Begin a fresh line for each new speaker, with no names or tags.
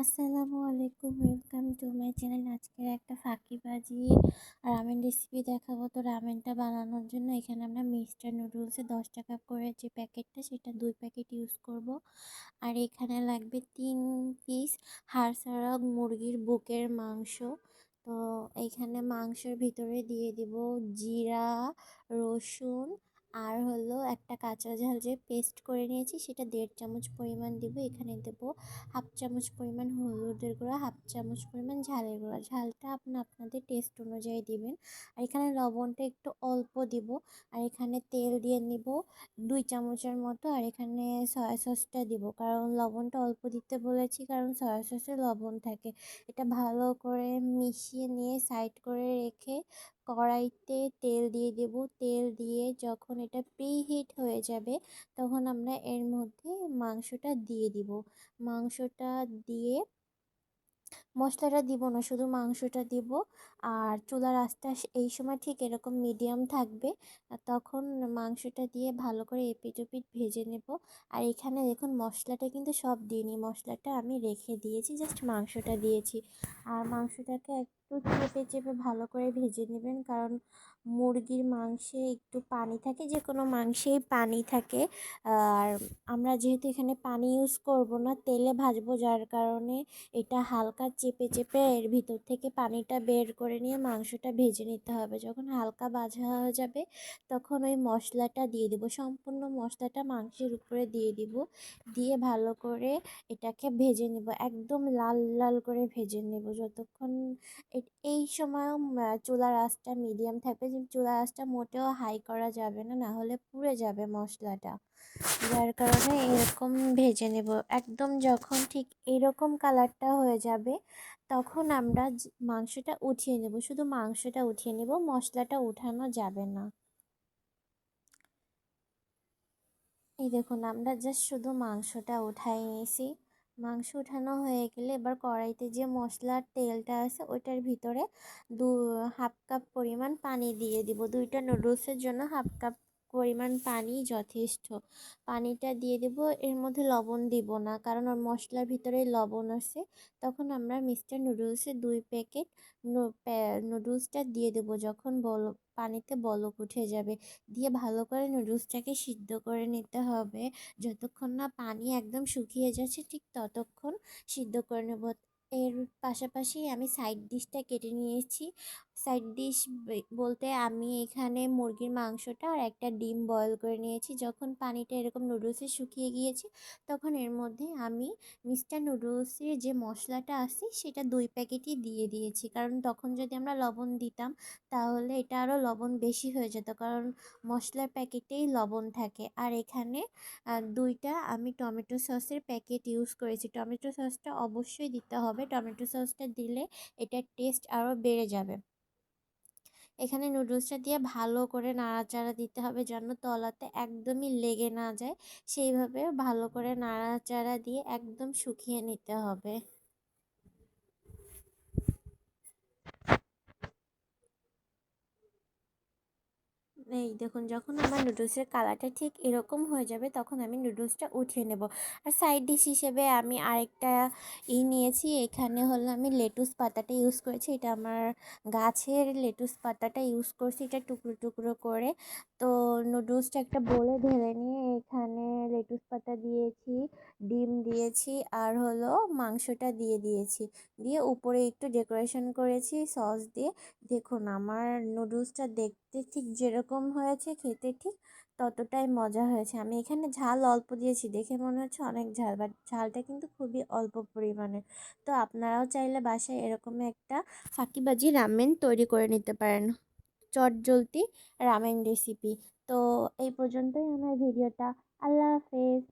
আসসালামু আলাইকুম, welcome to my channel. আজকের একটা ফাঁকিবাজি রামেন রেসিপি দেখাবো। তো রামেনটা বানানোর জন্য এখানে আমরা মিস্টার নুডলসে 10 টাকা করে যে প্যাকেটটা, সেটা 2 প্যাকেট ইউজ করব। আর এখানে লাগবে 3 পিস হাড় মুরগির বুকের মাংস। তো এইখানে মাংসের ভিতরে দিয়ে দিব জিরা, রসুন, আর হলো একটা কাঁচা ঝাল যে পেস্ট করে নিয়েছি সেটা 1.5 চামচ পরিমাণ দিব। এখানে দেব 1/2 চামচ পরিমাণ হলুদের গুঁড়া, 1/2 চামচ পরিমাণ ঝালের গুঁড়া। ঝালটা আপনাদের টেস্ট অনুযায়ী দিবেন। আর এখানে লবণটা একটু অল্প দিব। আর এখানে তেল দিয়ে নিব 2 চামচের মতো। আর এখানে সয়া সসটা দিব, কারণ লবণটা অল্প দিতে বলেছি, কারণ সয়া সসে লবণ থাকে। এটা ভালো করে মিশিয়ে নিয়ে সাইড করে রেখে কড়াইতে তেল দিয়ে দেব। তেল দিয়ে যখন এটা প্রিহিট হয়ে যাবে তখন আমরা এর মধ্যে মাংসটা দিয়ে দিব। মাংসটা দিয়ে মশলাটা দিব না, শুধু মাংসটা দিব। আর চুলার আঁচটা এই সময় ঠিক এরকম মিডিয়াম থাকবে। আর তখন মাংসটা দিয়ে ভালো করে এপিট ওপিট ভেজে নেব। আর এখানে দেখুন মশলাটা কিন্তু সব দিইনি, মশলাটা আমি রেখে দিয়েছি, জাস্ট মাংসটা দিয়েছি। আর মাংসটাকে একটু চেপে চেপে ভালো করে ভেজে নেবেন, কারণ মুরগির মাংসে একটু পানি থাকে, যে কোনো মাংসেই পানি থাকে। আর আমরা যেহেতু এখানে পানি ইউজ করব না, তেলে ভাজবো, যার কারণে এটা হালকা চেপে চেপে এর ভিতর থেকে পানিটা বের করে নিয়ে মাংসটা ভেজে নিতে হবে। যখন হালকা ভাজা হয়ে যাবে তখন ওই মশলাটা দিয়ে দিব, সম্পূর্ণ মশলাটা মাংসের উপরে দিয়ে দিব। দিয়ে ভালো করে এটাকে ভেজে নেব, একদম লাল লাল করে ভেজে নেব যতক্ষণ। এই সময় চুলার আঁচটা মিডিয়াম থাকবে, চুলার আঁচটা মোটেও হাই করা যাবে না, না হলে পুড়ে যাবে মশলাটা। যার কারণে এরকম ভেজে নেব একদম। যখন ঠিক এরকম কালারটা হয়ে যাবে তখন আমরা মাংসটা উঠিয়ে নেব, শুধু মাংসটা উঠিয়ে নেব, মশলাটা উঠানো যাবে না। এই দেখুন আমরা জাস্ট শুধু মাংসটা উঠাই নিয়েছি। মাংস উঠানো হয়ে গেলে এবার কড়াইতে যে মশলার তেলটা আছে ওইটার ভিতরে হাফ কাপ পরিমাণ পানি দিয়ে দিব। 2টা নুডলসের জন্য হাফ কাপ পরিমাণ পানি যথেষ্ট। পানিটা দিয়ে দেব, এর মধ্যে লবণ দিব না, কারণ ওর মশলার ভিতরে লবণ আছে। তখন আমরা মিস্টার নুডলসের 2 প্যাকেট নুডলসটা দিয়ে দেবো যখন পানিতে বলক উঠে যাবে। দিয়ে ভালো করে নুডলসটাকে সিদ্ধ করে নিতে হবে, যতক্ষণ না পানি একদম শুকিয়ে যাচ্ছে ঠিক ততক্ষণ সিদ্ধ করে নেব। এর পাশাপাশি আমি সাইড ডিশটা কেটে নিয়েছি। সাইড ডিশ বলতে আমি এখানে মুরগির মাংসটা আর একটা ডিম বয়েল করে নিয়েছি। যখন পানিটা এরকম নুডলসে শুকিয়ে গিয়েছে তখন এর মধ্যে আমি মিস্টার নুডলসের যে মশলাটা আছে সেটা 2 প্যাকেটই দিয়ে দিয়েছি, কারণ তখন যদি আমরা লবণ দিতাম তাহলে এটা আরও লবণ বেশি হয়ে যেত, কারণ মশলার প্যাকেটেই লবণ থাকে। আর এখানে 2টা আমি টমেটো সসের প্যাকেট ইউজ করেছি। টমেটো সসটা অবশ্যই দিতে হবে, টমেটো সসটা দিলে এটার টেস্ট আরও বেড়ে যাবে। এখানে নুডলসটা দিয়ে ভালো করে নাড়াচাড়া দিতে হবে যেন তলাতে একদমই লেগে না যায়, সেইভাবে ভালো করে নাড়াচাড়া দিয়ে একদম শুকিয়ে নিতে হবে। এই দেখুন যখন আমার নুডলসের কালারটা ঠিক এরকম হয়ে যাবে তখন আমি নুডলসটা উঠিয়ে নেব। আর সাইড ডিশ হিসেবে আমি আরেকটা নিয়েছি, এখানে হলো আমি লেটুস পাতাটা ইউজ করেছি। এটা আমার গাছের লেটুস পাতাটা ইউজ করছি, এটা টুকরো টুকরো করে। তো নুডলসটা একটা বোলে ঢেলে নিয়ে এখানে লেটুস পাতা দিয়েছি, ডিম দিয়েছি, আর হলো মাংসটা দিয়ে দিয়েছি। দিয়ে উপরে একটু ডেকোরেশন করেছি সস দিয়ে। দেখুন আমার নুডলসটা দেখতে ঠিক যেরকম হয়েছে খেতে ঠিক ততটাই মজা হয়েছে। আমি এখানে ঝাল অল্প দিয়েছি, দেখে মনে হচ্ছে অনেক ঝাল, বাট ঝালটা কিন্তু খুবই অল্প পরিমাণে। তো আপনারাও চাইলে বাসায় এরকম একটা ফাঁকিবাজি রামেন তৈরি করে নিতে পারেন, চটজলদি রামেন রেসিপি। তো এই পর্যন্তই আমার ভিডিওটা। আল্লাহ হাফেজ।